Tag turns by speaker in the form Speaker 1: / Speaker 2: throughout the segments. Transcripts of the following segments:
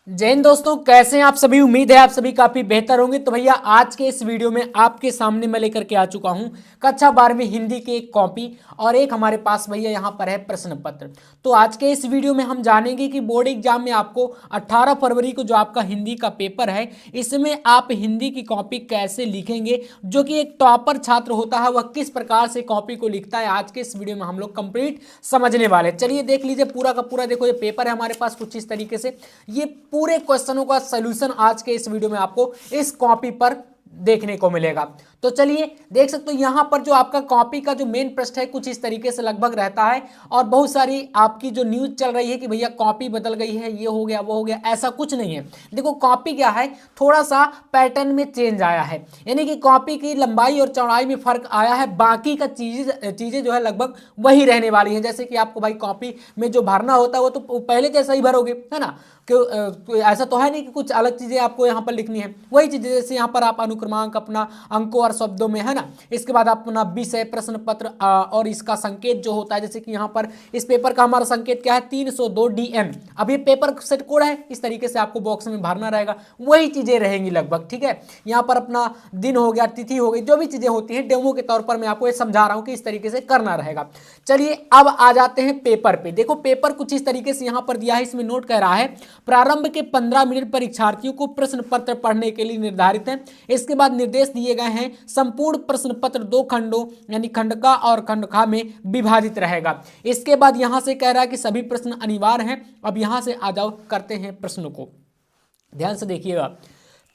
Speaker 1: जय हिंद दोस्तों, कैसे हैं आप सभी। उम्मीद है आप सभी काफी बेहतर होंगे। तो भैया आज के इस वीडियो में आपके सामने मैं लेकर के आ चुका हूं कक्षा 12वीं हिंदी की एक कॉपी और एक हमारे पास भैया यहां पर है प्रश्न पत्र। तो आज के इस वीडियो में हम जानेंगे कि बोर्ड एग्जाम में आपको 18 फरवरी को जो आपका हिंदी का पेपर है इसमें आप हिंदी की कॉपी कैसे लिखेंगे। जो कि एक टॉपर छात्र होता है वह किस प्रकार से कॉपी को लिखता है, आज के इस वीडियो में हम लोग कंप्लीट समझने वाले। चलिए देख लीजिए पूरा का पूरा। देखो ये पेपर है हमारे पास कुछ इस तरीके से। ये पूरे क्वेश्चनों का सॉल्यूशन आज के इस वीडियो में आपको इस कॉपी पर देखने को मिलेगा। तो चलिए देख सकते हो यहां पर जो आपका कॉपी का जो मेन पृष्ठ है कुछ इस तरीके से लगभग रहता है। और बहुत सारी आपकी जो न्यूज चल रही है कि भैया कॉपी बदल गई है, ये हो गया वो हो गया, ऐसा कुछ नहीं है। देखो कॉपी क्या है, थोड़ा सा पैटर्न में चेंज आया है, यानी कि कॉपी की लंबाई और चौड़ाई में फर्क आया है। बाकी का चीजें जो है लगभग वही रहने वाली हैं। जैसे कि आपको भाई कॉपी में जो भरना होता है वो तो पहले जैसा ही भरोगे, है ना। क्यों ऐसा तो है नहीं कि कुछ अलग चीजें आपको यहाँ पर लिखनी है, वही चीजें जैसे यहाँ पर आप अनुक्रमांक अपना अंकों और शब्दों में, है ना। इसके बाद अपना विषय प्रश्न पत्र और इसका संकेत जो होता है, जैसे कि यहाँ पर इस पेपर का हमारा संकेत क्या है 302 DM। अब ये पेपर सेट कोड है, इस तरीके से आपको बॉक्स में भरना रहेगा, वही चीजें रहेंगी लगभग। ठीक है, यहाँ पर अपना दिन हो गया, तिथि हो गई, जो भी चीजें होती हैं डेमो के तौर पर मैं आपको ये समझा रहा हूँ कि इस तरीके से करना रहेगा। चलिए अब आ जाते हैं पेपर पे। देखो पेपर कुछ इस तरीके से यहाँ पर दिया है, इसमें नोट कह रहा है प्रारंभ के 15 मिनट परीक्षार्थियों को प्रश्न पत्र पढ़ने के लिए निर्धारित है। इसके बाद निर्देश दिए गए हैं संपूर्ण प्रश्न पत्र 2 खंडों यानी खंड का और खंड खा में विभाजित रहेगा। इसके बाद यहां से कह रहा है कि सभी प्रश्न अनिवार्य हैं। अब यहां से आ जाओ करते हैं प्रश्नों को, ध्यान से देखिएगा।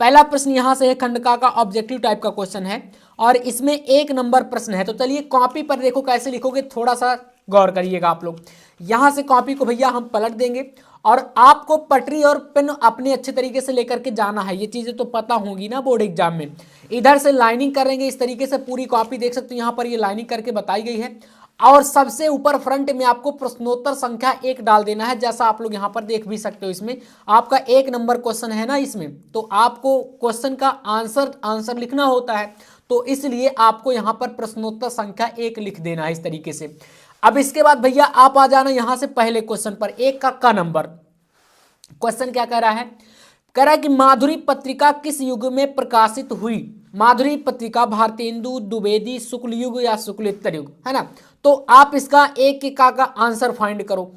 Speaker 1: पहला प्रश्न यहां से है खंड का ऑब्जेक्टिव टाइप का क्वेश्चन है और इसमें 1 नंबर प्रश्न है। तो चलिए कॉपी पर देखो कैसे लिखोगे, थोड़ा सा गौर करिएगा आप लोग। यहां से कॉपी को भैया हम पलट देंगे और आपको पटरी और पेन अपने अच्छे तरीके से लेकर के जाना है। ये चीजें तो पता होंगी ना बोर्ड एग्जाम में। इधर से लाइनिंग करेंगे इस तरीके से, पूरी कॉपी देख सकते हो यहाँ पर ये लाइनिंग करके बताई गई है। और सबसे ऊपर फ्रंट में आपको प्रश्नोत्तर संख्या 1 डाल देना है, जैसा आप लोग यहाँ पर देख भी सकते हो। इसमें आपका 1 नंबर क्वेश्चन है ना, इसमें तो आपको क्वेश्चन का आंसर लिखना होता है, तो इसलिए आपको यहाँ पर प्रश्नोत्तर संख्या 1 लिख देना है इस तरीके से। अब इसके बाद भैया आप आ जाना यहां से पहले क्वेश्चन पर, 1 का नंबर। क्वेश्चन क्या कह रहा है, कह रहा है कि माधुरी पत्रिका किस युग में प्रकाशित हुई। माधुरी पत्रिका भारतेंदु द्विवेदी शुक्ल युग या शुक्लेत्तर युग, है ना। तो आप इसका एक का आंसर फाइंड करो।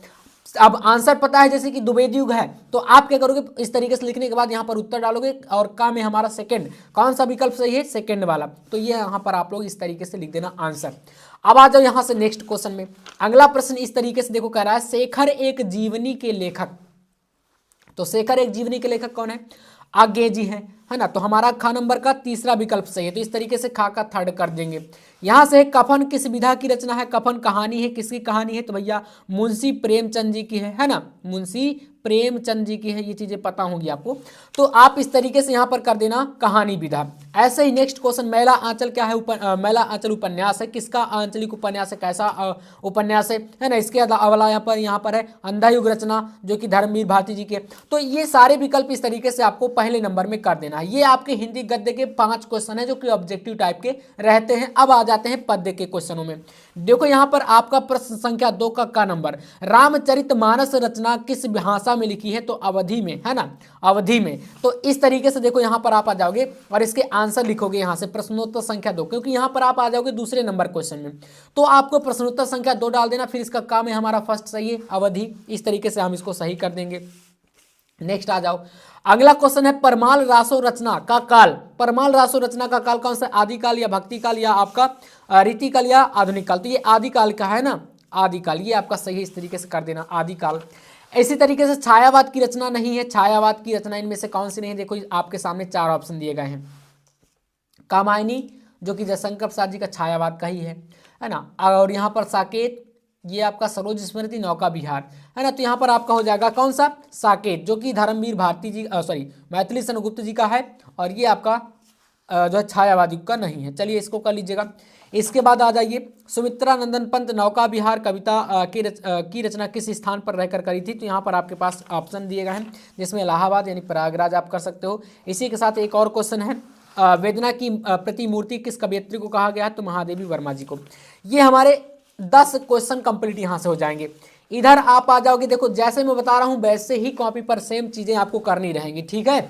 Speaker 1: अब आंसर पता है जैसे कि द्विवेदी युग है, तो आप क्या करोगे, इस तरीके से लिखने के बाद यहाँ पर उत्तर डालोगे और का में हमारा सेकंड, कौन सा विकल्प सही है, सेकंड वाला। तो ये यहाँ पर आप लोग इस तरीके से लिख देना आंसर। अब आ जाओ यहाँ से नेक्स्ट क्वेश्चन में। अगला प्रश्न इस तरीके से देखो, कह रहा है शेखर एक जीवनी के लेखक। तो शेखर एक जीवनी के लेखक कौन है, आज्ञे जी है ना। तो हमारा खा नंबर का तीसरा विकल्प सही है, तो इस तरीके से खा का थर्ड कर देंगे। यहां से कफन किस विधा की रचना है, कफन कहानी है, किसकी कहानी है, तो भैया मुंशी प्रेमचंद जी की है ना। मुंशी प्रेमचंद जी की है, ये चीजें पता होंगी आपको। तो आप इस तरीके से यहां पर कर देना कहानी विधा। ऐसे ही नेक्स्ट क्वेश्चन, मैला आंचल क्या है, मैला आंचल उपन्यास है, किसका आंचलिक उपन्यास है, कैसा उपन्यास है ना। इसके अलावा यहाँ पर है अंधा युग रचना जो कि धर्मवीर भारती जी के। तो ये सारे विकल्प इस तरीके से आपको पहले नंबर में कर देना है। ये आपके हिंदी गद्य के 5 क्वेश्चन है जो कि ऑब्जेक्टिव टाइप के रहते हैं। अब आ जाते हैं पद्य के क्वेश्चनों में। देखो यहाँ पर आपका प्रश्न संख्या 2 का नंबर, रामचरितमानस रचना किस भाषा में लिखी है, तो अवधि में, है ना, अवधि में। तो इस तरीके से देखो यहाँ पर आप आ जाओगे और इसके आंसर लिखोगे यहाँ से प्रश्नोत्तर संख्या 2, क्योंकि यहाँ पर आप आ जाओगे दूसरे नंबर क्वेश्चन में। तो आपको प्रश्नोत्तर संख्या 2 डाल देना, फिर इसका काम है हमारा फर्स्ट सही है अवधि। इस तरीके से हम इसको सही कर देंगे। नेक्स्ट आ जाओ, अगला क्वेश्चन है परमाल रासो रचना का काल। परमाल रासो रचना का काल कौन सा, आदिकाल या भक्तिकाल या आपका रीतिकाल या आधुनिक काल। तो ये आदिकाल का है ना, आदिकाल, ये आपका सही है, इस तरीके से कर देना आदिकाल। इसी तरीके से छायावाद की रचना नहीं है, छायावाद की रचना इनमें से कौन सी नहीं है। देखो आपके सामने 4 ऑप्शन दिए गए हैं। कामायनी जो कि जयशंकर प्रसाद जी का छायावाद का ही है ना। और यहाँ पर साकेत, ये आपका सरोज स्मृति नौका विहार, है ना। तो यहाँ पर आपका हो जाएगा कौन सा, साकेत, जो कि धर्मवीर भारती जी मैथिली सेनगुप्त जी का है। और ये आपका जो है छायावाद युग का नहीं है। चलिए इसको कर लीजिएगा। इसके बाद आ जाइए, सुमित्रा नंदन पंत नौका विहार कविता की रचना किस स्थान पर रहकर करी थी। तो यहाँ पर आपके पास ऑप्शन दिए गए हैं, जिसमें इलाहाबाद यानी प्रयागराज आप कर सकते हो। इसी के साथ एक और क्वेश्चन है, वेदना की प्रतिमूर्ति किस कवयित्री को कहा गया है, तो महादेवी वर्मा जी को। ये हमारे 10 क्वेश्चन कंप्लीट यहाँ से हो जाएंगे। इधर आप आ जाओगे, देखो जैसे मैं बता रहा हूं वैसे ही कॉपी पर सेम चीजें आपको करनी रहेंगी, ठीक है।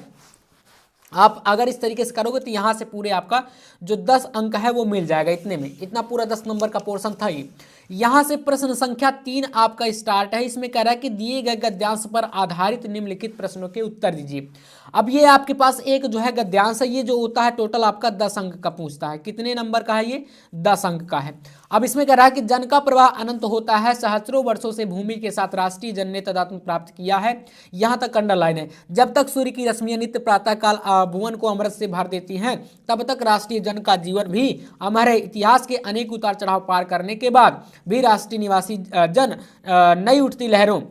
Speaker 1: आप अगर इस तरीके से करोगे तो यहां से पूरे आपका जो 10 अंक है वो मिल जाएगा, इतने में इतना पूरा 10 नंबर का पोर्शन था ये। यहां से प्रश्न संख्या 3 आपका स्टार्ट है। इसमें कह रहा है कि दिए गए गद्यांश पर आधारित निम्नलिखित प्रश्नों के उत्तर दीजिए। अब ये आपके पास एक जो है गद्यांश है, ये जो होता है टोटल आपका 10 अंक का पूछता है। कितने नंबर का है ये? 10 अंक का है। अब इसमें कह रहा है कि जन का प्रवाह अनंत होता है, सहस्त्रों वर्षों से भूमि के साथ राष्ट्रीय जन ने तदात्म प्राप्त किया है। यहां तक अंडरलाइन है। जब तक सूर्य की रश्मियां नित्य प्रातःकाल भुवन को अमृत से भर देती हैं, तब तक राष्ट्रीय जन का जीवन भी अमर है। इतिहास के अनेक उतार चढ़ाव पार करने के बाद भी राष्ट्रीय निवासी जन नई उठती लहरों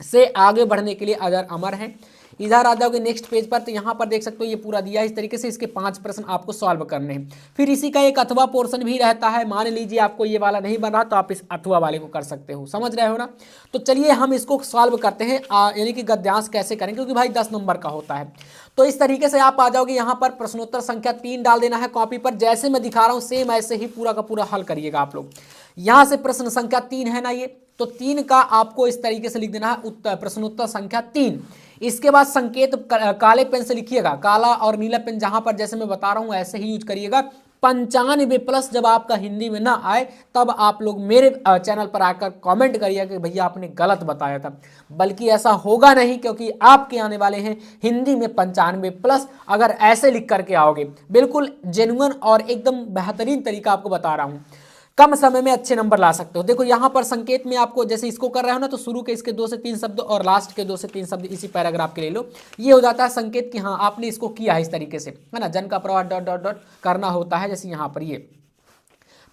Speaker 1: से आगे बढ़ने के लिए अजर अमर है। इधर आ जाओगे नेक्स्ट पेज पर, तो यहाँ पर देख सकते हो ये पूरा दिया है इस तरीके से। इसके 5 प्रश्न आपको सॉल्व करने हैं। फिर इसी का एक अथवा पोर्शन भी रहता है। मान लीजिए आपको ये वाला नहीं बना तो आप इस अथवा वाले को कर सकते हो, समझ रहे हो ना। तो चलिए हम इसको सॉल्व करते हैं, यानी कि गद्यांश कैसे करें, क्योंकि भाई 10 नंबर का होता है। तो इस तरीके से आप आ जाओगे, यहाँ पर प्रश्नोत्तर संख्या 3 डाल देना है कॉपी पर, जैसे मैं दिखा रहा हूँ सेम ऐसे ही पूरा का पूरा हल करिएगा आप लोग। यहाँ से प्रश्न संख्या 3 है ना ये, तो 3 का आपको इस तरीके से लिख देना है उत्तर, प्रश्नोत्तर संख्या 3। इसके बाद संकेत काले पेन से लिखिएगा, काला और नीला पेन जहां पर जैसे मैं बता रहा हूं ऐसे ही यूज करिएगा। 95+ जब आपका हिंदी में ना आए तब आप लोग मेरे चैनल पर आकर कमेंट करिएगा कि भैया आपने गलत बताया था, बल्कि ऐसा होगा नहीं, क्योंकि आपके आने वाले हैं हिंदी में 95+ अगर ऐसे लिख करके आओगे। बिल्कुल जेन्युइन और एकदम बेहतरीन तरीका आपको बता रहा हूं, कम समय में अच्छे नंबर ला सकते हो। देखो यहाँ पर संकेत में आपको जैसे इसको कर रहे हो ना, तो शुरू के इसके 2 से 3 शब्द और लास्ट के 2 से 3 शब्द इसी पैराग्राफ के ले लो। ये हो जाता है संकेत कि हाँ आपने इसको किया है इस तरीके से, है ना। जन का प्रवाह डॉट डॉट डॉट करना होता है, जैसे यहाँ पर ये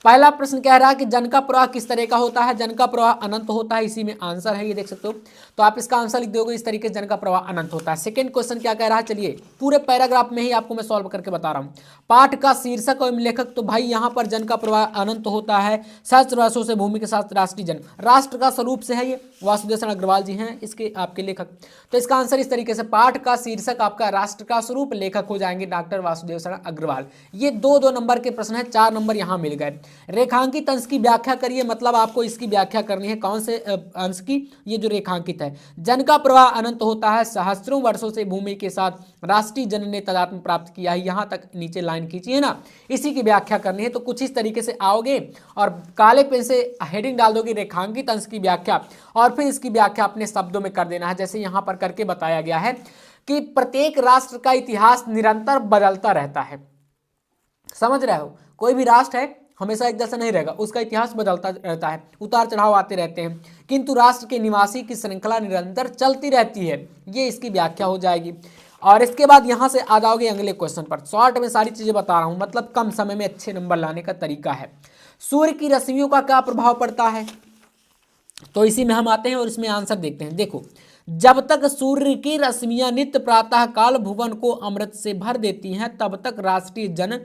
Speaker 1: पहला प्रश्न कह रहा है कि जन का प्रवाह किस तरह का होता है। जन का प्रवाह अनंत होता है, इसी में आंसर है, ये देख सकते हो। तो आप इसका आंसर लिख दोगे इस तरीके से, जन का प्रवाह अनंत होता है। सेकंड क्वेश्चन क्या कह रहा है, चलिए पूरे पैराग्राफ में ही आपको मैं सॉल्व करके बता रहा हूँ। पाठ का शीर्षक और लेखक, तो भाई यहाँ पर जन का प्रवाह अनंत होता है, सहस्त्र वर्षों से भूमि के साथ राष्ट्रीय जन, राष्ट्र का स्वरूप से है, ये वासुदेव शरण अग्रवाल जी हैं इसके आपके लेखक। तो इसका आंसर इस तरीके से, पाठ का शीर्षक आपका राष्ट्र का स्वरूप, लेखक हो जाएंगे डॉक्टर वासुदेव शरण अग्रवाल। ये 2-2 नंबर के प्रश्न है, 4 नंबर यहाँ मिल गए। रेखांकित अंश की व्याख्या करिए, मतलब आपको इसकी व्याख्या करनी है, कौन से अंश की, ये जो रेखांकित है। जन का प्रवाह अनंत होता है, सहस्त्रों वर्षों से भूमि के साथ राष्ट्रीय जन ने तादात्म्य प्राप्त किया है, यहां तक नीचे लाइन खींचिए ना, इसी की व्याख्या करनी है। तो कुछ इस तरीके से आओगे और काले पेन से हेडिंग डाल दोगे रेखांकित अंश की व्याख्या, और फिर इसकी व्याख्या अपने शब्दों में कर देना है, जैसे यहां पर करके बताया गया है कि प्रत्येक राष्ट्र का इतिहास निरंतर बदलता रहता है। समझ रहे हो, कोई भी राष्ट्र है हमेशा एक जैसा नहीं रहेगा, उसका इतिहास बदलता रहता है, उतार चढ़ाव आते रहते हैं, किंतु राष्ट्र के निवासी की श्रृंखला निरंतर चलती रहती है, ये इसकी व्याख्या हो जाएगी। और इसके बाद यहां से आ जाओगे अगले क्वेश्चन पर। शॉर्ट में सारी चीजें बता रहा हूं, मतलब कम समय में अच्छे नंबर लाने का तरीका है। सूर्य की रश्मियों का क्या प्रभाव पड़ता है, तो इसी में हम आते हैं और इसमें आंसर देखते हैं। देखो, जब तक सूर्य की रश्मियां नित्य प्रातः काल भुवन को अमृत से भर देती हैं, तब तक राष्ट्रीय जन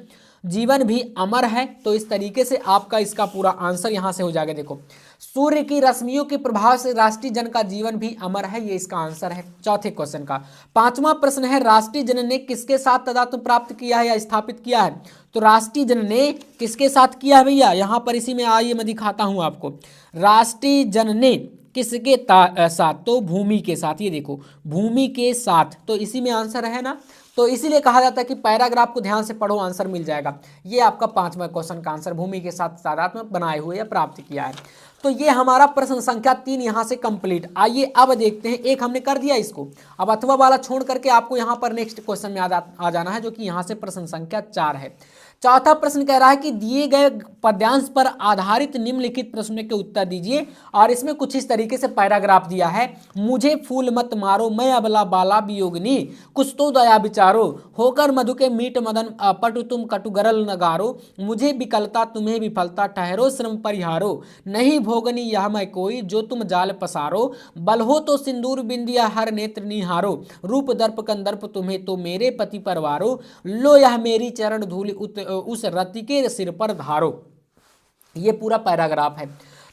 Speaker 1: जीवन भी अमर है। तो इस तरीके से आपका इसका पूरा आंसर यहां से हो जाएगा। देखो, सूर्य की रश्मियों के प्रभाव से राष्ट्रीय जन का जीवन भी अमर है, ये इसका आंसर है चौथे क्वेश्चन का। पांचवा प्रश्न है, राष्ट्रीय जन ने किसके साथ तादात्म्य प्राप्त किया है या स्थापित किया है। तो राष्ट्रीय जन ने किसके साथ किया है भैया, यहां पर इसी में आइए मैं दिखाता हूं आपको। राष्ट्रीय जन ने किसके साथ, तो भूमि के साथ, ये देखो भूमि के साथ, तो इसी में आंसर है ना। तो इसीलिए कहा जाता है कि पैराग्राफ को ध्यान से पढ़ो, आंसर मिल जाएगा। ये आपका 5वां क्वेश्चन का आंसर, भूमि के साथ तादात्म्य बनाए हुए या प्राप्त किया है। तो ये हमारा प्रश्न संख्या 3 यहां से कंप्लीट। आइए अब देखते हैं, एक हमने कर दिया इसको, अब अथवा वाला छोड़ करके आपको यहां पर नेक्स्ट क्वेश्चन में आ जाना है, जो कि यहां से प्रश्न संख्या 4 है। चौथा प्रश्न कह रहा है कि दिए गए पद्यांश पर आधारित निम्नलिखित प्रश्नों के उत्तर दीजिए, और इसमें कुछ इस तरीके से पैराग्राफ दिया है। मुझे फूल मत मारो, मैं अबला बाला वियोगिनी, कुछ तो दया विचारो, होकर मधु के मीट मदन पटु तुम कटु गरल नगारो, मुझे विकलता तुम्हें विफलता ठहरो श्रम परिहारो, नहीं भोगनी यह मैं कोई जो तुम जाल पसारो, बल हो तो सिंदूर बिंदिया हर नेत्र निहारो, रूप दर्प कंदर्प तुम्हें तो मेरे पति परवारो, लो यह मेरी चरण धूलि उस रति के सिर पर धारो। ये पूरा पैराग्राफ है।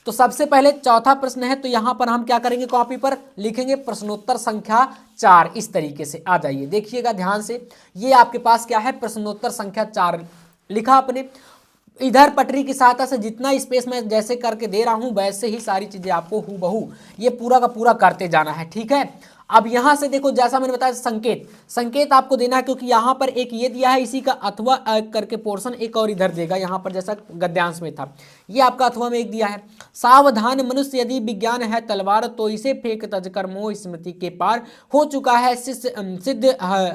Speaker 1: तो सबसे पहले चौथा प्रश्न है, तो यहां पर हम क्या करेंगे, कॉपी पर लिखेंगे प्रश्नोत्तर संख्या 4, इस तरीके से। आ जाइए देखिएगा ध्यान से, ये आपके पास क्या है, प्रश्नोत्तर संख्या 4 लिखा आपने। इधर पटरी की सहायता से जितना स्पेस मैं जैसे करके दे रहा हूं वैसे ही सारी चीजें आपको हूबहू ये पूरा का पूरा करते जाना है, ठीक है। अब यहां से देखो, जैसा मैंने बताया संकेत संकेत आपको देना है, क्योंकि यहां पर एक ये दिया है, इसी का अथवा करके पोर्शन एक और इधर देगा, यहां पर जैसा गद्यांश में था, ये आपका अथवा में एक दिया है। सावधान मनुष्य यदि विज्ञान है तलवार, तो इसे फेंक तजकर मोह स्मृति के पार। हो चुका है सिद्ध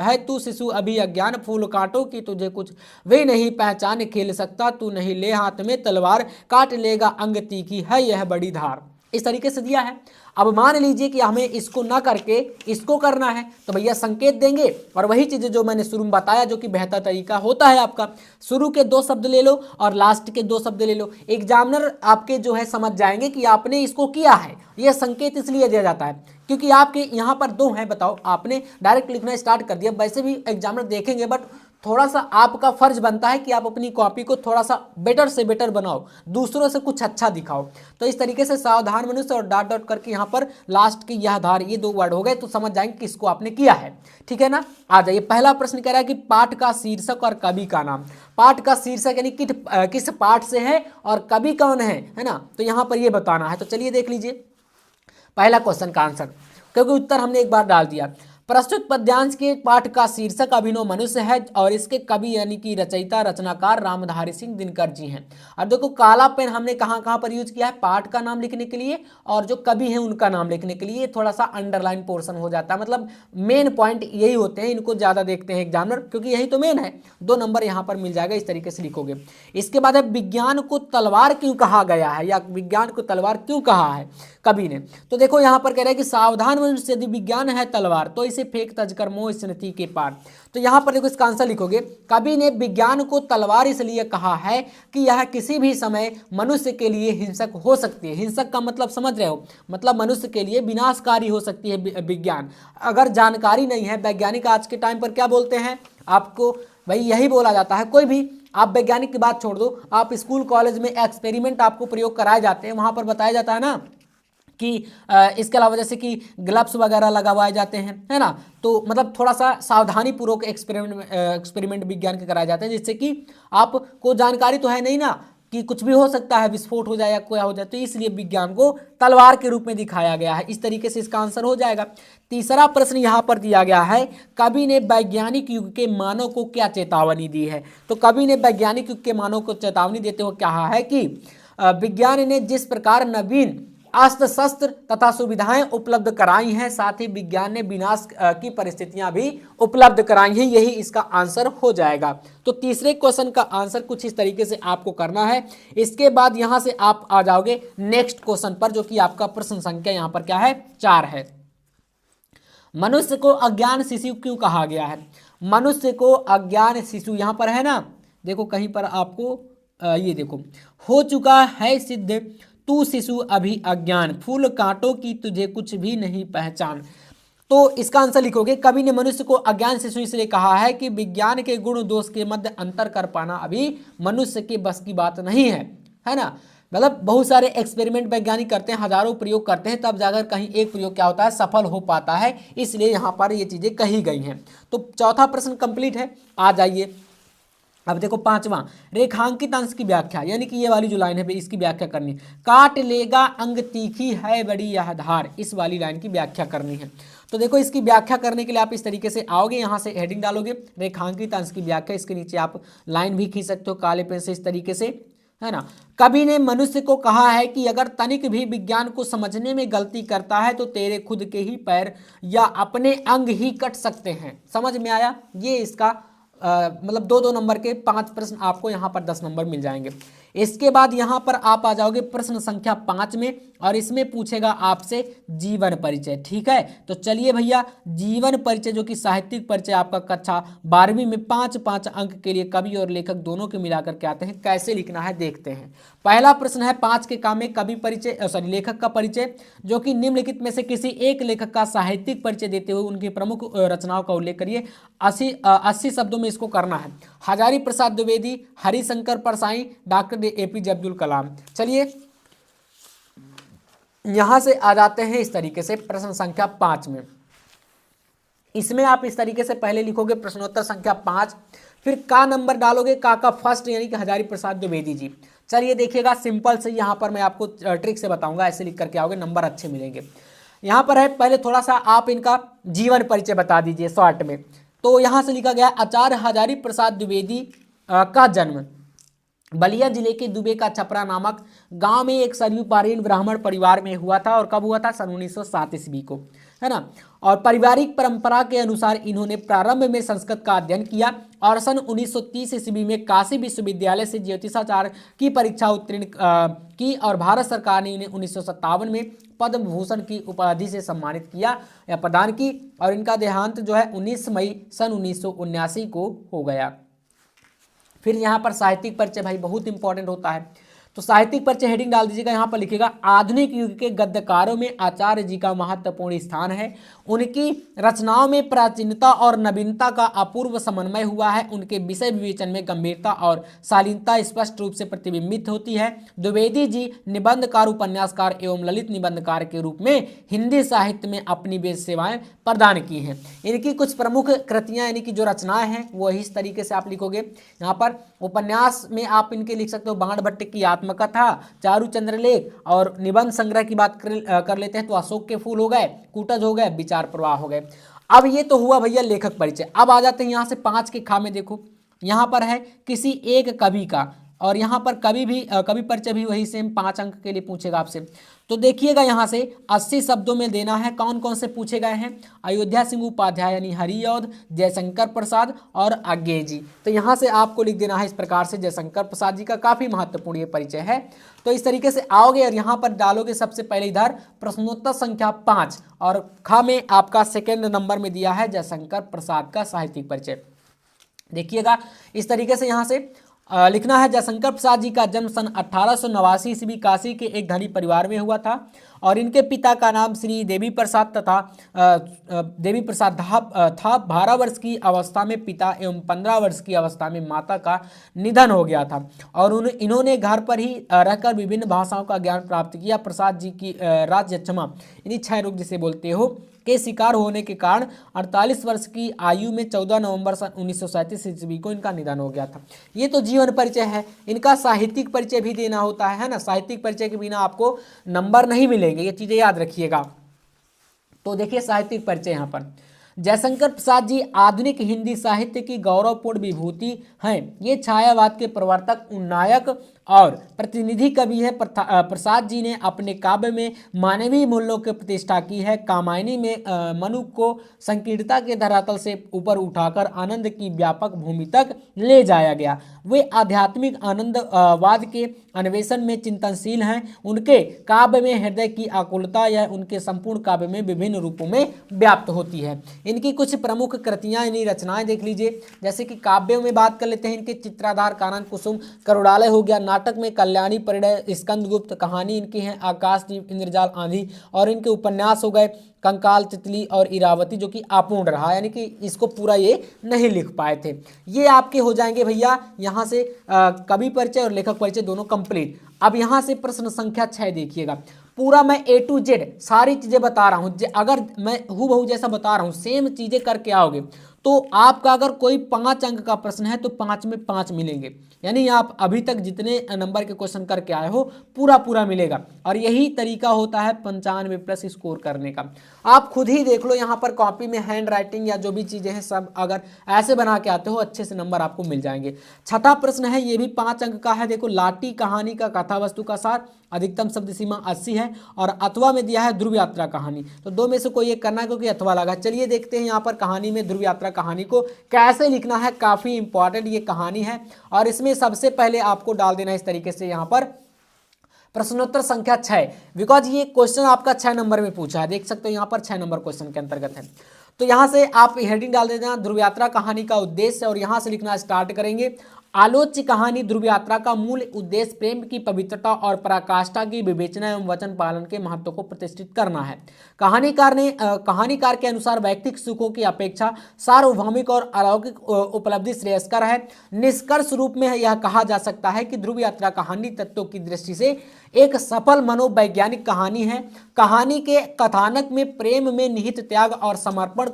Speaker 1: है तू शिशु अभी अज्ञान, फूल काटो कि तुझे कुछ वे नहीं पहचान, खेल सकता तू नहीं ले हाथ में तलवार, काट लेगा अंग तीखी है यह बड़ी धार। इस तरीके से दिया है। अब मान लीजिए कि हमें इसको ना करके इसको करना है, तो भैया संकेत देंगे और वही चीजें जो मैंने शुरू में बताया, जो कि बेहतर तरीका होता है आपका, शुरू के 2 शब्द ले लो और लास्ट के 2 शब्द ले लो। एग्जामिनर आपके जो है समझ जाएंगे कि आपने इसको किया है। यह संकेत इसलिए दिया जाता है क्योंकि आपके यहाँ पर 2 हैं, बताओ आपने डायरेक्ट लिखना स्टार्ट कर दिया, वैसे भी एग्जामिनर देखेंगे, बट थोड़ा सा आपका फर्ज बनता है कि आप अपनी कॉपी को थोड़ा सा बेटर से बेटर बनाओ, दूसरों से कुछ अच्छा दिखाओ। तो इस तरीके से सावधान मनुष्य और डॉट डॉट करके यहाँ पर लास्ट की यह धार, ये 2 वर्ड हो गए, तो समझ जाएंगे किसको आपने किया है, ठीक है ना। आ जाइए, पहला प्रश्न कह रहा है कि पाठ का शीर्षक और कवि का नाम। पाठ का शीर्षक यानी किस पाठ से है और कवि कौन है ना, तो यहाँ पर ये बताना है। तो चलिए देख लीजिए पहला क्वेश्चन का आंसर, क्योंकि उत्तर हमने एक बार डाल दिया। प्रस्तुत पद्यांश के पाठ का शीर्षक अभिनव मनुष्य है और इसके कवि यानी कि रचयिता रचनाकार रामधारी सिंह दिनकर जी हैं। अब देखो काला पेन हमने कहाँ कहाँ पर यूज किया है, पाठ का नाम लिखने के लिए और जो कवि हैं उनका नाम लिखने के लिए। थोड़ा सा अंडरलाइन पोर्शन हो जाता है, मतलब मेन पॉइंट यही होते हैं, इनको ज्यादा देखते हैं एग्जामिनर, क्योंकि यही तो मेन है। 2 नंबर यहाँ पर मिल जाएगा, इस तरीके से लिखोगे। इसके बाद है विज्ञान को तलवार क्यों कहा गया है, या विज्ञान को तलवार क्यों कहा है कवि ने। तो देखो यहाँ पर कह रहा है कि सावधान मनुष्य यदि विज्ञान है तलवार, तो इसे फेंक तजकर मोह स्मृति के पार। तो यहाँ पर देखो इसका आंसर लिखोगे, कवि ने विज्ञान को तलवार इसलिए कहा है कि यह किसी भी समय मनुष्य के लिए हिंसक हो सकती है। हिंसक का मतलब समझ रहे हो, मतलब मनुष्य के लिए विनाशकारी हो सकती है विज्ञान। अगर जानकारी नहीं है, वैज्ञानिक आज के टाइम पर क्या बोलते हैं आपको, भाई यही बोला जाता है। कोई भी आप वैज्ञानिक की बात छोड़ दो, आप स्कूल कॉलेज में एक्सपेरिमेंट आपको प्रयोग कराए जाते हैं, वहां पर बताया जाता है ना कि इसके अलावा जैसे कि ग्लव्स वगैरह लगवाए जाते हैं, है ना। तो मतलब थोड़ा सा सावधानी पूर्वक एक्सपेरिमेंट विज्ञान के कराए जाते हैं, जिससे कि आपको जानकारी तो है नहीं ना कि कुछ भी हो सकता है, विस्फोट हो जाए या कोई हो जाए, तो इसलिए विज्ञान को तलवार के रूप में दिखाया गया है। इस तरीके से इसका आंसर हो जाएगा। तीसरा प्रश्न यहाँ पर दिया गया है, कवि ने वैज्ञानिक युग के मानव को क्या चेतावनी दी है। तो कवि ने वैज्ञानिक युग के मानव को चेतावनी देते हुए कहा है कि विज्ञान ने जिस प्रकार नवीन अस्त्र शस्त्र तथा सुविधाएं उपलब्ध कराई हैं, साथ ही विज्ञान ने विनाश की परिस्थितियां भी उपलब्ध कराई हैं। यही इसका आंसर हो जाएगा। तो तीसरे क्वेश्चन का आंसर कुछ इस तरीके से आपको करना है। इसके बाद यहां से आप आ जाओगे नेक्स्ट क्वेश्चन पर, जो कि आपका प्रश्न संख्या यहां पर क्या है, 4 है। मनुष्य को अज्ञान शिशु क्यों कहा गया है। मनुष्य को अज्ञान शिशु यहां पर है ना, देखो कहीं पर आपको ये देखो, हो चुका है सिद्ध तू शिशु अभी अज्ञान, फूल कांटों की तुझे कुछ भी नहीं पहचान। तो इसका आंसर लिखोगे, कवि ने मनुष्य को अज्ञान शिशु इसलिए कहा है कि विज्ञान के गुण दोष के मध्य अंतर कर पाना अभी मनुष्य के बस की बात नहीं है ना। मतलब बहुत सारे एक्सपेरिमेंट वैज्ञानिक करते हैं, हजारों प्रयोग करते हैं, तब जाकर कहीं एक प्रयोग क्या होता है, सफल हो पाता है। इसलिए यहाँ पर ये चीजें कही गई हैं। तो चौथा प्रश्न कंप्लीट है। आ जाइए अब देखो पांचवा, रेखांकित अंश की व्याख्या, यानी कि ये वाली जो लाइन है इसकी व्याख्या करनी। काट लेगा अंग तीखी है बड़ी यह धार, इस वाली लाइन की व्याख्या करनी है। तो देखो इसकी व्याख्या करने के लिए आप इस तरीके से आओगे, यहाँ से हेडिंग डालोगे रेखांकित अंश की व्याख्या, इसके नीचे आप लाइन भी खींच सकते हो काले पेन से, इस तरीके से, है ना। कवि ने मनुष्य को कहा है कि अगर तनिक भी विज्ञान को समझने में गलती करता है तो तेरे खुद के ही पैर या अपने अंग ही कट सकते हैं। समझ में आया। ये इसका मतलब 2-2 नंबर के 5 प्रश्न आपको यहाँ पर 10 नंबर मिल जाएंगे। इसके बाद यहाँ पर आप आ जाओगे प्रश्न संख्या 5 में, और इसमें पूछेगा आपसे जीवन परिचय। ठीक है, तो चलिए भैया, जीवन परिचय जो कि साहित्यिक परिचय आपका कक्षा 12वीं में 5-5 अंक के लिए कवि और लेखक दोनों के मिलाकर के आते हैं। कैसे लिखना है देखते हैं। पहला प्रश्न है 5 के काम में कवि परिचय लेखक का परिचय, जो कि निम्नलिखित में से किसी एक लेखक का साहित्यिक परिचय देते हुए उनकी प्रमुख रचनाओं का उल्लेख करिए। 80 शब्दों में इसको करना है। Hazari Prasad Dwivedi, Harishankar Parsai, doctor APJ Abdul Kalam. चलिए यहां से आ जाते हैं इस तरीके से प्रश्न संख्या 5 में। इसमें आप इस तरीके से पहले लिखोगे प्रश्नोत्तर संख्या 5, फिर का नंबर डालोगे, का फर्स्ट यानी कि हजारी प्रसाद द्विवेदी जी। चलिए देखिएगा, सिंपल से यहाँ पर मैं आपको ट्रिक से बताऊंगा, ऐसे लिख करके आओगे नंबर अच्छे मिलेंगे। यहाँ पर है, पहले थोड़ा सा आप इनका जीवन परिचय बता दीजिए शॉर्ट में। तो यहाँ से लिखा गया आचार्य हजारी प्रसाद द्विवेदी का जन्म बलिया जिले के दुबे का छपरा नामक गांव में एक सरयू पारीण ब्राह्मण परिवार में हुआ था। और कब हुआ था? सन 1907 ईस्वी को, है ना। और पारिवारिक परंपरा के अनुसार इन्होंने प्रारंभ में संस्कृत का अध्ययन किया और सन 1930 ईस्वी में काशी विश्वविद्यालय से ज्योतिषाचार्य की परीक्षा उत्तीर्ण की और भारत सरकार ने इन्हें 1957 में पद्म भूषण की उपाधि से सम्मानित किया या प्रदान की। और इनका देहांत जो है 19 मई सन 1979 को हो गया। फिर यहाँ पर साहित्यिक परिचय भाई बहुत इंपॉर्टेंट होता है, तो साहित्यिक परिचय हेडिंग डाल दीजिएगा। यहाँ पर लिखिएगा आधुनिक युग के गद्यकारों में आचार्य जी का महत्वपूर्ण स्थान है। उनकी रचनाओं में प्राचीनता और नवीनता का अपूर्व समन्वय हुआ है। उनके विषय विवेचन में गंभीरता और शालीनता स्पष्ट रूप से प्रतिबिंबित होती है। द्विवेदी जी निबंधकार, उपन्यासकार एवं ललित निबंधकार के रूप में हिंदी साहित्य में अपनी बेहद सेवाएं प्रदान की हैं। इनकी कुछ प्रमुख कृतियां यानी कि जो रचनाएं हैं वो इस तरीके से आप लिखोगे। यहाँ पर उपन्यास में आप इनके लिख सकते हो बाण भट्ट की आत्मकथा, चारु चंद्रलेख, और निबंध संग्रह की बात कर लेते हैं तो अशोक के फूल हो गए, कूटज हो गए, विचार प्रवाह हो गए। अब ये तो हुआ भैया लेखक परिचय। अब आ जाते हैं यहाँ से 5 के खा में। देखो यहाँ पर है किसी एक कवि का, और यहाँ पर कवि परिचय भी वही सेम 5 अंक के लिए पूछेगा आपसे। तो देखिएगा यहाँ से 80 शब्दों में देना है। कौन कौन से पूछे गए हैं? अयोध्या सिंह उपाध्याय यानी हरिऔध, जयशंकर प्रसाद और आज्ञे जी। तो यहाँ से आपको लिख देना है इस प्रकार से, जयशंकर प्रसाद जी का काफ़ी महत्वपूर्ण ये परिचय है। तो इस तरीके से आओगे और यहाँ पर डालोगे सबसे पहले इधर प्रश्नोत्तर संख्या 5, और खा में आपका सेकेंड नंबर में दिया है जयशंकर प्रसाद का साहित्यिक परिचय। देखिएगा इस तरीके से यहाँ से लिखना है। जयशंकर प्रसाद जी का जन्म सन 1889 ईस्वी काशी के एक धनी परिवार में हुआ था और इनके पिता का नाम श्री देवी प्रसाद था। 12 वर्ष की अवस्था में पिता एवं 15 वर्ष की अवस्था में माता का निधन हो गया था और इन्होंने घर पर ही रहकर विभिन्न भाषाओं का ज्ञान प्राप्त किया। प्रसाद जी की राजक्षमा यानी क्षय रोग जिसे बोलते हो के शिकार होने के कारण 48 वर्ष की आयु में 14 नवंबर सन 1937 ईस्वी को इनका निधन हो गया था। ये तो जीवन परिचय है। इनका साहित्यिक परिचय भी देना होता है ना। साहित्यिक परिचय के बिना आपको नंबर नहीं मिलेंगे, ये चीजें याद रखिएगा। तो देखिए साहित्यिक परिचय यहाँ पर जयशंकर प्रसाद जी आधुनिक हिंदी साहित्य की गौरवपूर्ण विभूति हैं। ये छायावाद के प्रवर्तक, उन्नायक और प्रतिनिधि कवि है। प्रसाद जी ने अपने काव्य में मानवीय मूल्यों की प्रतिष्ठा की है। कामायनी में मनु को संकीर्णता के धरातल से ऊपर उठाकर आनंद की व्यापक भूमि तक ले जाया गया। वे आध्यात्मिक आनंदवाद के अन्वेषण में चिंतनशील हैं। उनके काव्य में हृदय की आकुलता या उनके संपूर्ण काव्य में विभिन्न रूपों में व्याप्त होती है। इनकी कुछ प्रमुख कृतियां यानी रचनाएं देख लीजिए। जैसे कि काव्यों में बात कर लेते हैं इनके चित्राधार, कानन कुसुम, करुणालय हो गया। नाटक में कल्याणी, परिणय, स्कंदगुप्त, कहानी इनकी है आकाशदीप, इंद्रजाल, आंधी। और इनके उपन्यास हो गए कंकाल, तितली और इरावती, जो कि अपूर्ण रहा, यानी कि इसको पूरा ये नहीं लिख पाए थे। ये आपके हो जाएंगे भैया यहाँ से कवि परिचय और लेखक परिचय दोनों कंप्लीट। अब यहाँ से प्रश्न संख्या 6 देखिएगा। पूरा मैं A to Z सारी चीजें बता रहा हूँ। अगर मैं हूबहू जैसा बता रहा हूँ, सेम चीजें करके आओगे तो आपका अगर कोई 5 अंक का प्रश्न है तो 5 में 5 मिलेंगे। यानी आप अभी तक जितने नंबर के क्वेश्चन करके आए हो पूरा मिलेगा। और यही तरीका होता है 95+ स्कोर करने का। आप खुद ही देख लो, यहाँ पर कॉपी में हैंड राइटिंग या जो भी चीजें हैं सब अगर ऐसे बना के आते हो अच्छे से नंबर आपको मिल जाएंगे। 6था प्रश्न है, ये भी 5 अंक का है। देखो, लाटी कहानी का कथा वस्तु का सार, अधिकतम शब्द सीमा 80 है। और अथवा में दिया है ध्रुव यात्रा कहानी। तो 2 में से कोई एक करना है क्योंकि अथवा लगा। चलिए देखते हैं यहाँ पर कहानी में ध्रुव यात्रा कहानी को कैसे लिखना है। काफी इंपॉर्टेंट ये कहानी है और इसमें सबसे पहले आपको डाल देना है इस तरीके से यहाँ पर प्रश्नोत्तर संख्या 6, बिकॉज ये क्वेश्चन आपका 6 नंबर में पूछा है। देख सकते हो यहाँ पर 6 नंबर क्वेश्चन के अंतर्गत है। तो यहाँ से आप हेडिंग डाल देना ध्रुव यात्रा कहानी का उद्देश्य और यहाँ से लिखना स्टार्ट करेंगे। आलोच्य कहानी ध्रुव यात्रा का मूल उद्देश्य प्रेम की पवित्रता और पराकाष्ठा की विवेचना एवं वचन पालन के महत्व को प्रतिष्ठित करना है। कहानीकार के अनुसार वैयक्तिक सुखों की अपेक्षा सार्वभौमिक और अलौकिक उपलब्धि श्रेयस्कर है। निष्कर्ष रूप में यह कहा जा सकता है कि ध्रुव यात्रा कहानी तत्वों की दृष्टि से एक सफल मनोवैज्ञानिक कहानी है। कहानी के कथानक में प्रेम में निहित त्याग और समर्पण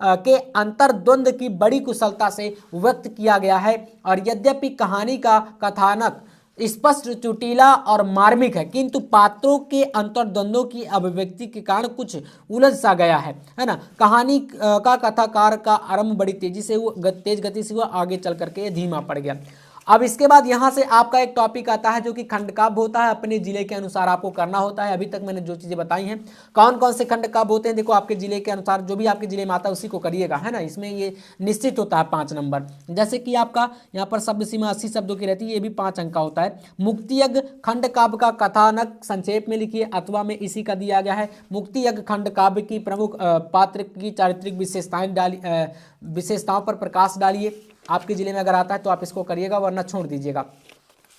Speaker 1: के अंतर्द्वंद की बड़ी कुशलता से व्यक्त किया गया है। और यद्यपि कहानी का कथानक स्पष्ट, चुटीला और मार्मिक है, किंतु पात्रों के अंतर्द्वंदों की अभिव्यक्ति के कारण कुछ उलझ सा गया है ना। कहानी का कथाकार का आरंभ बड़ी तेजी से हुआ, तेज गति से हुआ, आगे चल करके धीमा पड़ गया। अब इसके बाद यहाँ से आपका एक टॉपिक आता है जो कि खंड काव्य होता है, अपने जिले के अनुसार आपको करना होता है। अभी तक मैंने जो चीज़ें बताई हैं, कौन कौन से खंड काव्य होते हैं, देखो आपके जिले के अनुसार, जो भी आपके जिले में आता है उसी को करिएगा, है ना। इसमें ये निश्चित होता है 5 नंबर। जैसे कि आपका यहाँ पर शब्द सीमा 80 शब्दों की रहती है, ये भी 5 अंक का होता है। मुक्ति यज्ञ खंड काव्य का कथानक संक्षेप में लिखिए, अथवा में इसी का दिया गया है। मुक्ति यज्ञ खंड काव्य की प्रमुख पात्र की चारित्रिक विशेषताओं पर प्रकाश डालिए। आपके जिले में अगर आता है तो आप इसको करिएगा, वरना छोड़ दीजिएगा।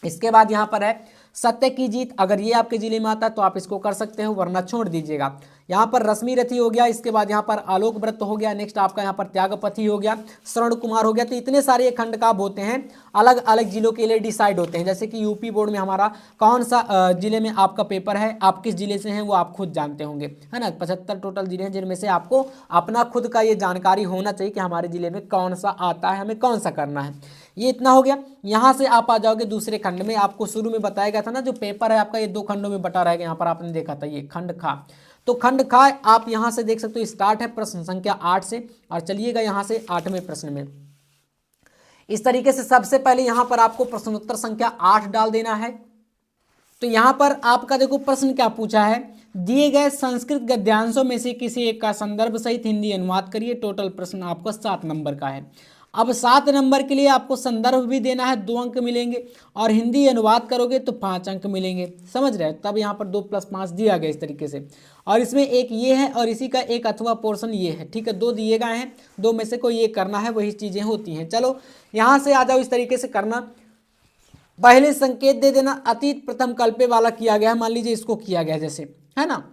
Speaker 1: इसके बाद यहाँ पर है सत्य की जीत, अगर ये आपके जिले में आता है तो आप इसको कर सकते हो, वरना छोड़ दीजिएगा। यहाँ पर रश्मि रथी हो गया, इसके बाद यहाँ पर आलोक व्रत हो गया, नेक्स्ट आपका यहाँ पर त्यागपति हो गया, श्रवण कुमार हो गया। तो इतने सारे ये खंड काव्य होते हैं, अलग अलग जिलों के लिए डिसाइड होते हैं। जैसे कि यूपी बोर्ड में हमारा कौन सा जिले में आपका पेपर है, आप किस जिले से हैं वो आप खुद जानते होंगे, है ना। 75 टोटल जिले हैं, जिनमें से आपको अपना खुद का ये जानकारी होना चाहिए कि हमारे जिले में कौन सा आता है, हमें कौन सा करना है। ये इतना हो गया। यहाँ से आप आ जाओगे दूसरे खंड में। आपको शुरू में बताया गया था ना, जो पेपर है आपका ये 2 खंडों में बटा रहेगा। यहाँ पर आपने देखा था ये खंड खा, तो खंड खा आप यहाँ से देख सकते हो, स्टार्ट है प्रश्न संख्या 8 से, और चलिएगा यहाँ से 8वें प्रश्न में। इस तरीके से सबसे पहले यहाँ पर आपको प्रश्नोत्तर संख्या 8 डाल देना है। तो यहाँ पर आपका देखो प्रश्न क्या पूछा है, दिए गए संस्कृत गद्यांशों में से किसी एक का संदर्भ सहित हिंदी अनुवाद करिए। टोटल प्रश्न आपका 7 नंबर का है। अब 7 नंबर के लिए आपको संदर्भ भी देना है, 2 अंक मिलेंगे, और हिंदी अनुवाद करोगे तो 5 अंक मिलेंगे, समझ रहे हो। तब यहाँ पर 2 + 5 दिया गया इस तरीके से। और इसमें एक ये है और इसी का एक अथवा पोर्शन ये है, ठीक है। 2 दिए गए हैं, 2 में से कोई ये करना है, वही चीज़ें होती हैं। चलो यहाँ से आ जाओ, इस तरीके से करना। पहले संकेत दे देना, अतीत प्रथम कल्पे वाला किया गया है, मान लीजिए इसको किया गया जैसे, है ना।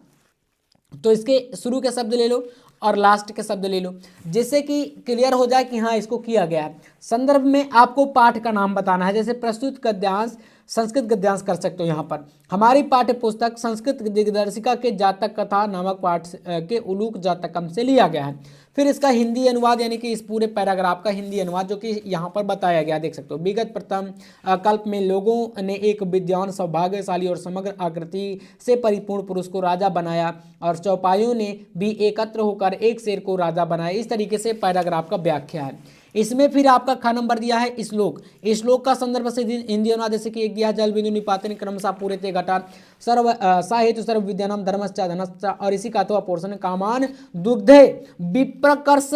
Speaker 1: तो इसके शुरू के शब्द ले लो और लास्ट के शब्द ले लो, जिससे कि क्लियर हो जाए कि हाँ इसको किया गया है। संदर्भ में आपको पाठ का नाम बताना है, जैसे प्रस्तुत गद्यांश, संस्कृत गद्यांश कर सकते हो। यहाँ पर हमारी पाठ्य पुस्तक संस्कृत दिग्दर्शिका के जातक कथा नामक पाठ के उलूक जातकम से लिया गया है। फिर इसका हिंदी अनुवाद, यानी कि इस पूरे पैराग्राफ का हिंदी अनुवाद जो कि यहाँ पर बताया गया, देख सकते हो। विगत प्रथम कल्प में लोगों ने एक विद्वान, सौभाग्यशाली और समग्र आकृति से परिपूर्ण पुरुष को राजा बनाया, और चौपाइयों ने भी एकत्र होकर एक शेर को राजा बनाया। इस तरीके से पैराग्राफ का व्याख्या है। इसमें फिर आपका ख नंबर दिया है श्लोक। श्लोक का संदर्भ से हिंदी अनुवाद जैसे कि एक दिया, जल बिंदु निपातन क्रमशः पूरे ते घटा सर्व साहेतु सर्व विद्यानाम धर्मश्च धनश्च, और इसी का अथवा पोर्शन कामान दुग्धे विप्रकर्ष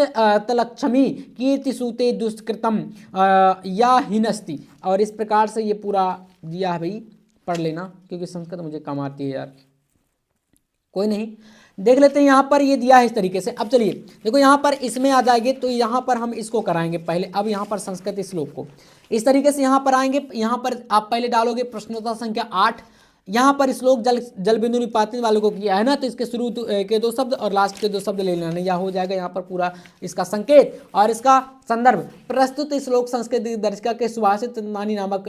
Speaker 1: तलक्षमी कीर्ति सूते दुष्कृतम या हिनस्ति। और इस प्रकार से ये पूरा दिया है भाई, पढ़ लेना, क्योंकि संस्कृत मुझे कम आती है यार, कोई नहीं। देख लेते हैं यहाँ पर ये दिया है इस तरीके से। अब चलिए देखो यहाँ पर इसमें आ जाएंगे, तो यहाँ पर हम इसको कराएंगे पहले। अब यहाँ पर संस्कृत श्लोक को इस तरीके से यहाँ पर आएंगे। यहाँ पर आप पहले डालोगे प्रश्नोत्तर संख्या 8। यहाँ पर श्लोक जल बिंदु निपातन वालों को किया है ना, तो इसके शुरू के 2 शब्द और लास्ट के 2 शब्द ले लेना, या हो जाएगा यहाँ पर पूरा इसका संकेत और इसका संदर्भ। प्रस्तुत श्लोक संस्कृत दिग्दर्शिका के सुभाषित नानी नामक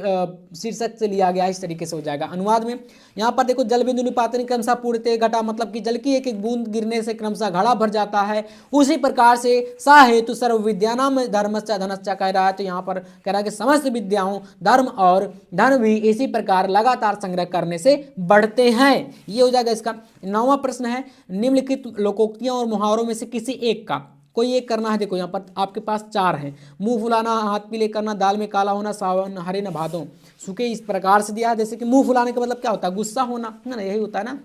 Speaker 1: शीर्षक से लिया गया, इस तरीके से हो जाएगा। अनुवाद में यहाँ पर देखो, जल बिंदु निपातन क्रमशः पूर्णते घटा, मतलब कि जल की एक एक बूंद गिरने से क्रमशः घड़ा भर जाता है। उसी प्रकार से सा हेतु सर्व विद्यानाम धर्मश्च धनश्च कह रहा है, तो यहाँ पर कह रहा है कि समस्त विद्याओं, धर्म और धन भी इसी प्रकार लगातार संग्रह करने से बढ़ते हैं। ये हो जाएगा इसका। 9वां प्रश्न है, निम्नलिखित लोकोक्तियों और मुहावरों में से किसी एक का कोई एक करना है। देखो यहाँ पर आपके पास 4 हैं, मुंह फुलाना, हाथ पीले करना, दाल में काला होना, सावन हरे न भादों सूखे, इस प्रकार से दिया है। जैसे कि मुंह फुलाने का मतलब क्या होता है, गुस्सा होना, है ना, यही होता है ना।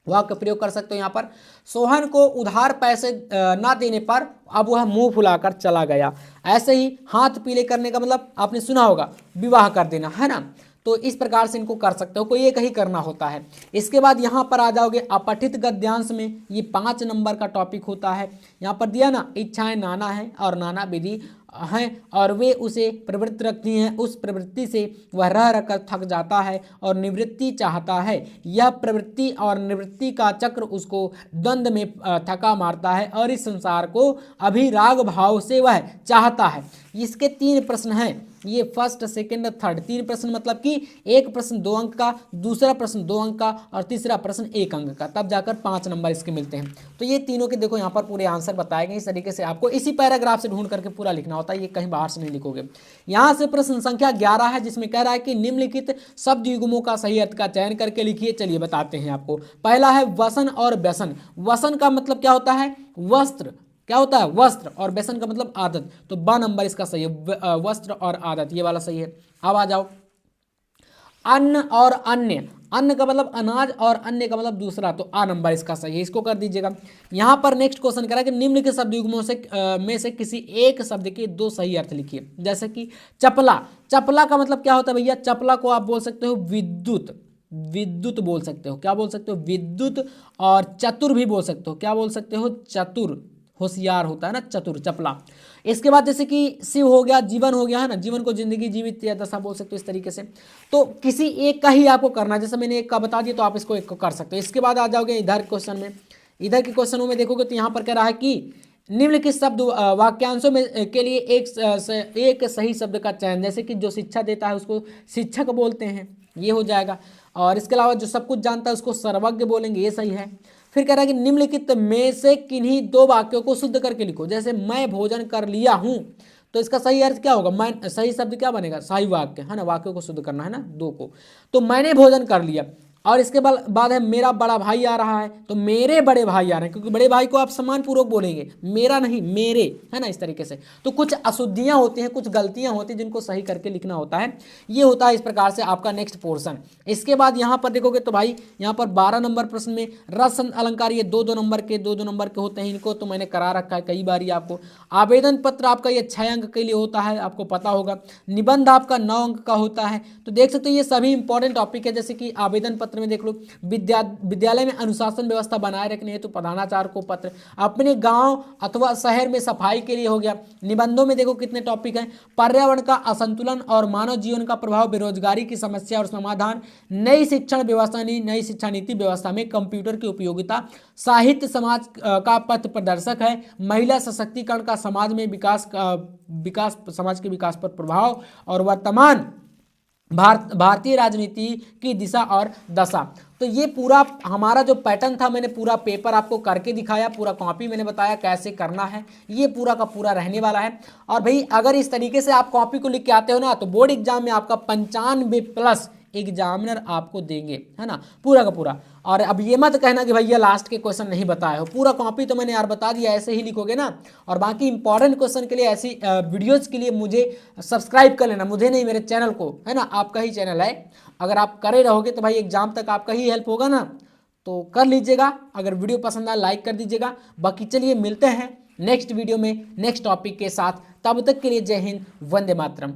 Speaker 1: वह का प्रयोग कर सकते हो यहाँ पर। सोहन को उधार पैसे ना देने पर अब वह मुंह फुलाकर चला गया। ऐसे ही हाथ पीले करने का मतलब आपने सुना होगा, विवाह कर देना, है ना। तो इस प्रकार से इनको कर सकते हो, कोई एक ही करना होता है। इसके बाद यहाँ पर आ जाओगे अपठित गद्यांश में, ये 5 नंबर का टॉपिक होता है। यहाँ पर दिया ना, इच्छाएं नाना है और नाना विधि हैं और वे उसे प्रवृत्त रखती हैं, उस प्रवृत्ति से वह रह रहकर थक जाता है और निवृत्ति चाहता है। यह प्रवृत्ति और निवृत्ति का चक्र उसको द्वंद्व में थका मारता है और इस संसार को अभिराग भाव से वह चाहता है। इसके 3 प्रश्न हैं, ये फर्स्ट सेकंड थर्ड 3 प्रश्न, मतलब कि एक प्रश्न 2 अंक का, दूसरा प्रश्न 2 अंक का और तीसरा प्रश्न 1 अंक का, तब जाकर 5 नंबर इसके मिलते हैं। तो ये तीनों के देखो यहाँ पर पूरे आंसर बताए गए। इस तरीके से आपको इसी पैराग्राफ से ढूंढ करके पूरा लिखना होता है, ये कहीं बाहर से नहीं लिखोगे। यहाँ से प्रश्न संख्या 11 है, जिसमें कह रहा है कि निम्नलिखित शब्द युग्मों का सही अर्थ का चयन करके लिखिए। चलिए बताते हैं आपको। पहला है वसन और व्यसन। वसन का मतलब क्या होता है? वस्त्र। क्या होता है? वस्त्र। और व्यसन का मतलब आदत। तो ब नंबर इसका सही है, वस्त्र और आदत, ये वाला सही है। अब आ जाओ अन्न और अन्य। अन्न का मतलब अनाज और अन्य का मतलब दूसरा, तो आ नंबर इसका सही है, इसको कर दीजिएगा। यहाँ पर नेक्स्ट क्वेश्चन करा कि निम्नलिखित शब्द युग्मों से में से किसी एक शब्द के 2 सही अर्थ लिखिए। जैसे कि चपला। चपला का मतलब क्या होता है भैया? चपला को आप बोल सकते हो विद्युत, विद्युत बोल सकते हो। क्या बोल सकते हो? विद्युत। और चतुर भी बोल सकते हो। क्या बोल सकते हो? चतुर, होशियार होता है ना, चतुर, चपला। इसके बाद जैसे कि शिव हो गया, जीवन हो गया, है ना, जीवन को जिंदगी, जीवित या दशा बोल सकते हो, इस तरीके से। तो किसी एक का ही आपको करना है, जैसे मैंने एक का बता दिया तो आप इसको एक को कर सकते हो। इसके बाद आ जाओगे इधर क्वेश्चन में। इधर के क्वेश्चनों में देखोगे तो यहाँ पर कह रहा है कि निम्नलिखित शब्द वाक्यांशों में के लिए एक सही शब्द का चयन। जैसे कि जो शिक्षा देता है उसको शिक्षक बोलते हैं, ये हो जाएगा। और इसके अलावा जो सब कुछ जानता है उसको सर्वज्ञ बोलेंगे, ये सही है। फिर कह रहा है कि निम्नलिखित में से किन्हीं 2 वाक्यों को शुद्ध करके लिखो। जैसे मैं भोजन कर लिया हूं, तो इसका सही अर्थ क्या होगा? मैं, सही शब्द क्या बनेगा? सही वाक्य, है ना, वाक्यों को शुद्ध करना है ना, 2 को। तो मैंने भोजन कर लिया। और इसके बाद है मेरा बड़ा भाई आ रहा है, तो मेरे बड़े भाई आ रहे हैं, क्योंकि बड़े भाई को आप सम्मानपूर्वक बोलेंगे, मेरा नहीं मेरे, है ना, इस तरीके से। तो कुछ अशुद्धियां होती हैं, कुछ गलतियां होती हैं, जिनको सही करके लिखना होता है। ये होता है इस प्रकार से आपका नेक्स्ट पोर्शन। इसके बाद यहाँ पर देखोगे तो भाई यहाँ पर 12 नंबर प्रश्न में रस अलंकार, ये 2-2 नंबर के, 2-2 नंबर के होते हैं। इनको तो मैंने करा रखा है कई बार आपको। आवेदन पत्र आपका ये 6 अंक के लिए होता है, आपको पता होगा। निबंध आपका 9 अंक का होता है। तो देख सकते हो ये सभी इंपॉर्टेंट टॉपिक है। जैसे कि आवेदन पत्र में देख लो, विद्यालय में अनुशासन व्यवस्था बनाए रखने हेतु प्रधानाचार्य को पत्र, अपने गांव अथवा शहर में सफाई के लिए हो गया। निबंधों में देखो कितने टॉपिक हैं, पर्यावरण का असंतुलन और मानव जीवन का प्रभाव, बेरोजगारी की समस्या और समाधान, नई शिक्षण व्यवस्था, नई शिक्षा नीति व्यवस्था में कंप्यूटर की उपयोगिता, साहित्य समाज का पथ प्रदर्शक है, महिला सशक्तिकरण का समाज में विकास, समाज के विकास पर प्रभाव, और वर्तमान भारतीय राजनीति की दिशा और दशा। तो ये पूरा हमारा जो पैटर्न था, मैंने पूरा पेपर आपको करके दिखाया, पूरा कॉपी मैंने बताया कैसे करना है, ये पूरा का पूरा रहने वाला है। और भाई अगर इस तरीके से आप कॉपी को लिख के आते हो ना, तो बोर्ड एग्जाम में आपका 95+ एग्जामिनर आपको देंगे, है ना, पूरा का पूरा। और अब ये मत कहना कि भैया लास्ट के क्वेश्चन नहीं बताए हो, पूरा कॉपी तो मैंने यार बता दिया, ऐसे ही लिखोगे ना। और बाकी इंपॉर्टेंट क्वेश्चन के लिए, ऐसी वीडियोस के लिए मुझे सब्सक्राइब कर लेना, मुझे नहीं, मेरे चैनल को, है ना, आपका ही चैनल है। अगर आप करे रहोगे तो भाई एग्जाम तक आपका ही हेल्प होगा ना, तो कर लीजिएगा। अगर वीडियो पसंद आए लाइक कर दीजिएगा। बाकी चलिए मिलते हैं नेक्स्ट वीडियो में नेक्स्ट टॉपिक के साथ, तब तक के लिए जय हिंद, वंदे मातरम।